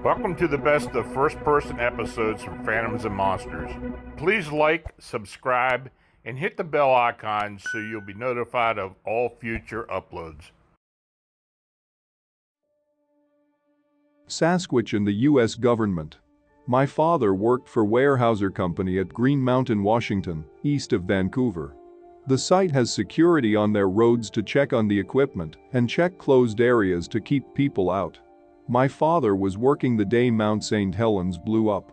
Welcome to the best of first-person episodes from Phantoms and Monsters. Please like, subscribe, and hit the bell icon so you'll be notified of all future uploads. Sasquatch and the U.S. government. My father worked for Weyerhaeuser Company at Green Mountain, Washington, east of Vancouver. The site has security on their roads to check on the equipment and check closed areas to keep people out. My father was working the day Mount Saint Helens blew up.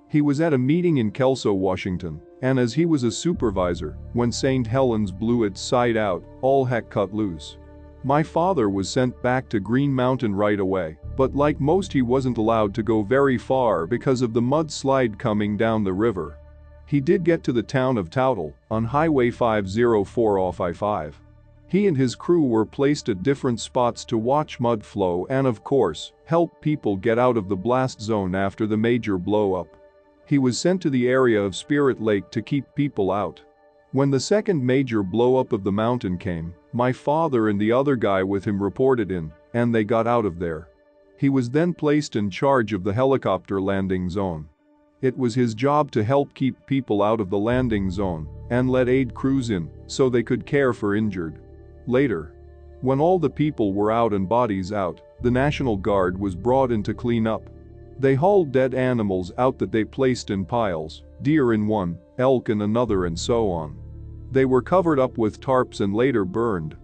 He was at a meeting in Kelso, Washington, and as he was a supervisor, when Saint Helens blew its side out, all heck cut loose. My father was sent back to Green Mountain right away, but like most he wasn't allowed to go very far because of the mudslide coming down the river. He did get to the town of Toutle, on Highway 504 off I-5. He and his crew were placed at different spots to watch mud flow and of course, help people get out of the blast zone after the major blow-up. He was sent to the area of Spirit Lake to keep people out. When the second major blow-up of the mountain came, my father and the other guy with him reported in, and they got out of there. He was then placed in charge of the helicopter landing zone. It was his job to help keep people out of the landing zone and let aid crews in so they could care for injured. Later, when all the people were out and bodies out, the National Guard was brought in to clean up. They hauled dead animals out that they placed in piles, deer in one, elk in another and so on. They were covered up with tarps and later burned.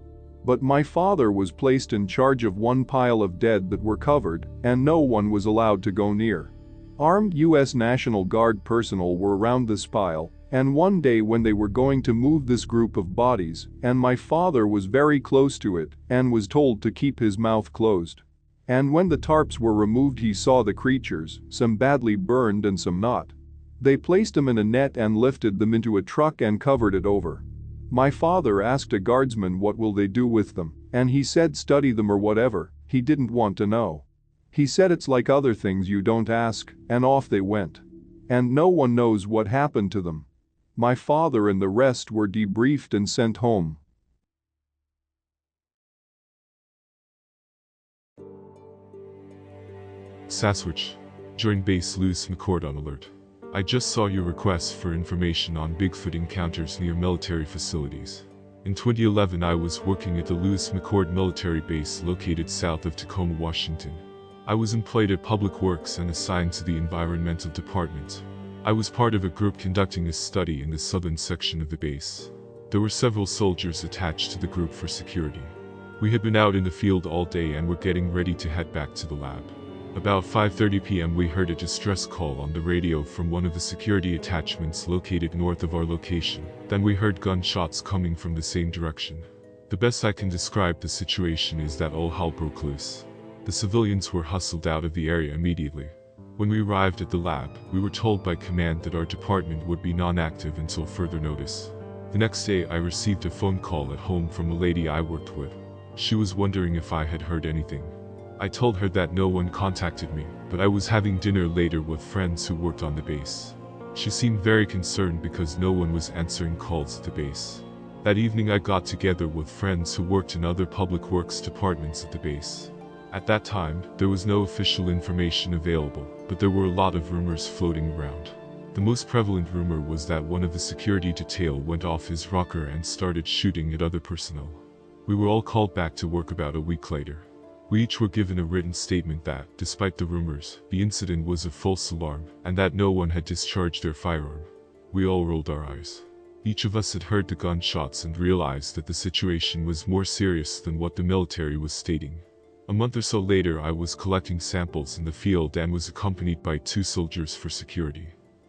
But my father was placed in charge of one pile of dead that were covered, and no one was allowed to go near. Armed U.S. National Guard personnel were around this pile, and one day when they were going to move this group of bodies, and my father was very close to it and was told to keep his mouth closed. And when the tarps were removed he saw the creatures, some badly burned and some not. They placed them in a net and lifted them into a truck and covered it over. My father asked a guardsman what will they do with them, and he said study them or whatever, he didn't want to know. He said it's like other things you don't ask, and off they went. And no one knows what happened to them. My father and the rest were debriefed and sent home. Sasquatch. Joint Base Lewis-McChord on alert. I just saw your request for information on Bigfoot encounters near military facilities. In 2011 I was working at the Lewis-McChord military base located south of Tacoma, Washington. I was employed at Public Works and assigned to the Environmental Department. I was part of a group conducting a study in the southern section of the base. There were several soldiers attached to the group for security. We had been out in the field all day and were getting ready to head back to the lab. About 5:30 p.m. we heard a distress call on the radio from one of the security attachments located north of our location. Then we heard gunshots coming from the same direction. The best I can describe the situation is that all hell broke loose. The civilians were hustled out of the area immediately. When we arrived at the lab, we were told by command that our department would be non-active until further notice. The next day I received a phone call at home from a lady I worked with. She was wondering if I had heard anything. I told her that no one contacted me, but I was having dinner later with friends who worked on the base. She seemed very concerned because no one was answering calls at the base. That evening I got together with friends who worked in other public works departments at the base. At that time, there was no official information available, but there were a lot of rumors floating around. The most prevalent rumor was that one of the security detail went off his rocker and started shooting at other personnel. We were all called back to work about a week later. We each were given a written statement that, despite the rumors, the incident was a false alarm, and that no one had discharged their firearm. We all rolled our eyes. Each of us had heard the gunshots and realized that the situation was more serious than what the military was stating. A month or so later I was collecting samples in the field and was accompanied by 2 soldiers for security.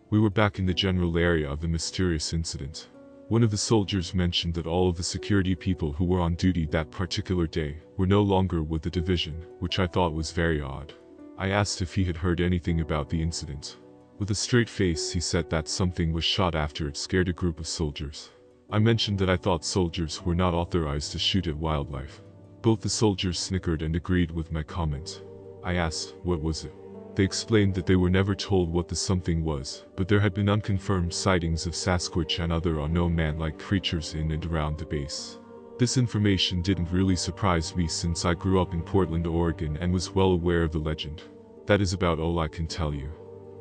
We were back in the general area of the mysterious incident. One of the soldiers mentioned that all of the security people who were on duty that particular day were no longer with the division, which I thought was very odd. I asked if he had heard anything about the incident. With a straight face he said that something was shot after it scared a group of soldiers. I mentioned that I thought soldiers were not authorized to shoot at wildlife. Both the soldiers snickered and agreed with my comment. I asked, what was it? They explained that they were never told what the something was, but there had been unconfirmed sightings of Sasquatch and other unknown man-like creatures in and around the base. This information didn't really surprise me since I grew up in Portland, Oregon and was well aware of the legend. That is about all I can tell you.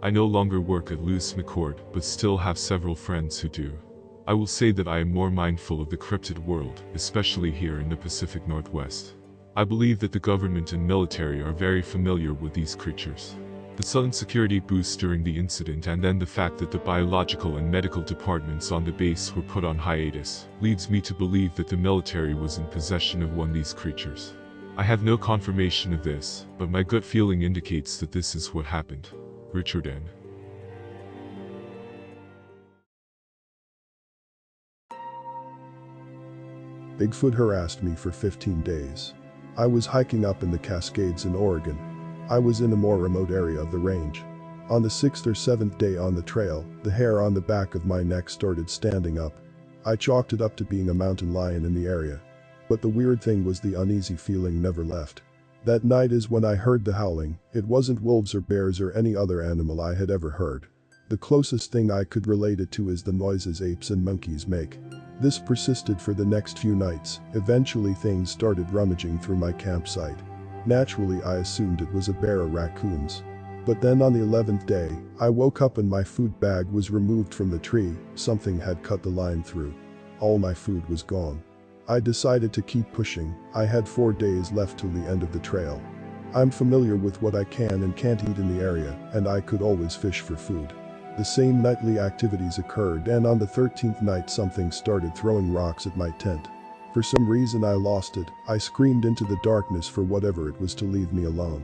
I no longer work at Lewis-McChord, but still have several friends who do. I will say that I am more mindful of the cryptid world, especially here in the Pacific Northwest. I believe that the government and military are very familiar with these creatures. The sudden security boost during the incident and then the fact that the biological and medical departments on the base were put on hiatus leads me to believe that the military was in possession of one of these creatures. I have no confirmation of this, but my gut feeling indicates that this is what happened. Richard N. Bigfoot harassed me for 15 days. I was hiking up in the Cascades in Oregon. I was in a more remote area of the range. On the 6th or 7th day on the trail, the hair on the back of my neck started standing up. I chalked it up to being a mountain lion in the area. But the weird thing was the uneasy feeling never left. That night is when I heard the howling. It wasn't wolves or bears or any other animal I had ever heard. The closest thing I could relate it to is the noises apes and monkeys make. This persisted for the next few nights. Eventually things started rummaging through my campsite. Naturally I assumed it was a bear or raccoons. But then on the 11th day, I woke up and my food bag was removed from the tree. Something had cut the line through. All my food was gone. I decided to keep pushing. I had 4 days left till the end of the trail. I'm familiar with what I can and can't eat in the area, and I could always fish for food. The same nightly activities occurred, and on the 13th night something started throwing rocks at my tent. For some reason I lost it. I screamed into the darkness for whatever it was to leave me alone.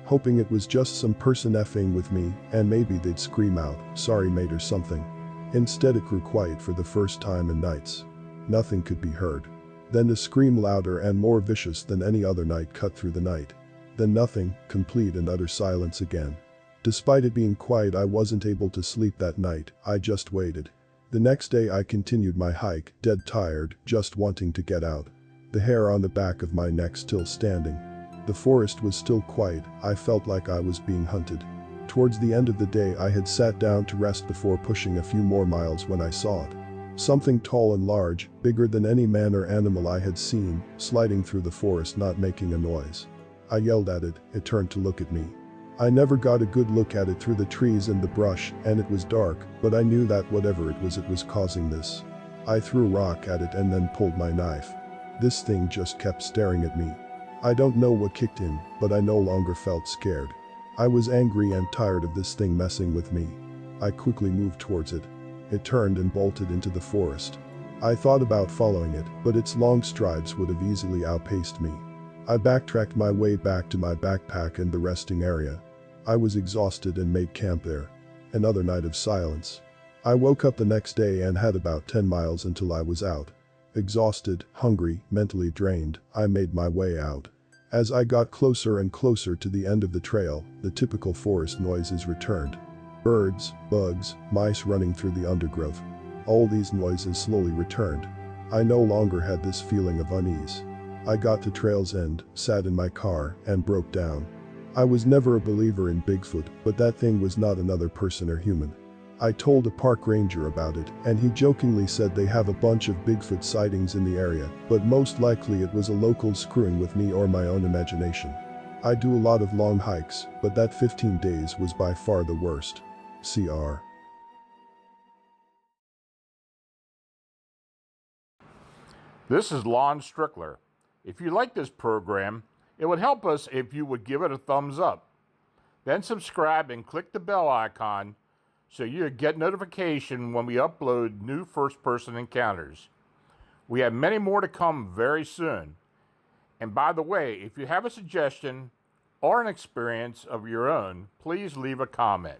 Hoping it was just some person effing with me, and maybe they'd scream out, "Sorry mate" or something. Instead it grew quiet for the first time in nights. Nothing could be heard. Then the scream, louder and more vicious than any other night, cut through the night. Then nothing, complete and utter silence again. Despite it being quiet, I wasn't able to sleep that night. I just waited. The next day I continued my hike, dead tired, just wanting to get out. The hair on the back of my neck still standing. The forest was still quiet. I felt like I was being hunted. Towards the end of the day I had sat down to rest before pushing a few more miles when I saw it. Something tall and large, bigger than any man or animal I had seen, sliding through the forest, not making a noise. I yelled at it. It turned to look at me. I never got a good look at it through the trees and the brush, and it was dark, but I knew that whatever it was causing this. I threw a rock at it and then pulled my knife. This thing just kept staring at me. I don't know what kicked in, but I no longer felt scared. I was angry and tired of this thing messing with me. I quickly moved towards it. It turned and bolted into the forest. I thought about following it, but its long strides would have easily outpaced me. I backtracked my way back to my backpack and the resting area. I was exhausted and made camp there. Another night of silence. I woke up the next day and had about 10 miles until I was out. Exhausted, hungry, mentally drained, I made my way out. As I got closer and closer to the end of the trail, the typical forest noises returned. Birds, bugs, mice running through the undergrowth. All these noises slowly returned. I no longer had this feeling of unease. I got to trail's end, sat in my car, and broke down. I was never a believer in Bigfoot, but that thing was not another person or human. I told a park ranger about it, and he jokingly said they have a bunch of Bigfoot sightings in the area, but most likely it was a local screwing with me or my own imagination. I do a lot of long hikes, but that 15 days was by far the worst. CR. This is Lon Strickler. If you like this program, it would help us if you would give it a thumbs up. Then subscribe and click the bell icon so you get notification when we upload new first-person encounters. We have many more to come very soon. And by the way, if you have a suggestion or an experience of your own, please leave a comment.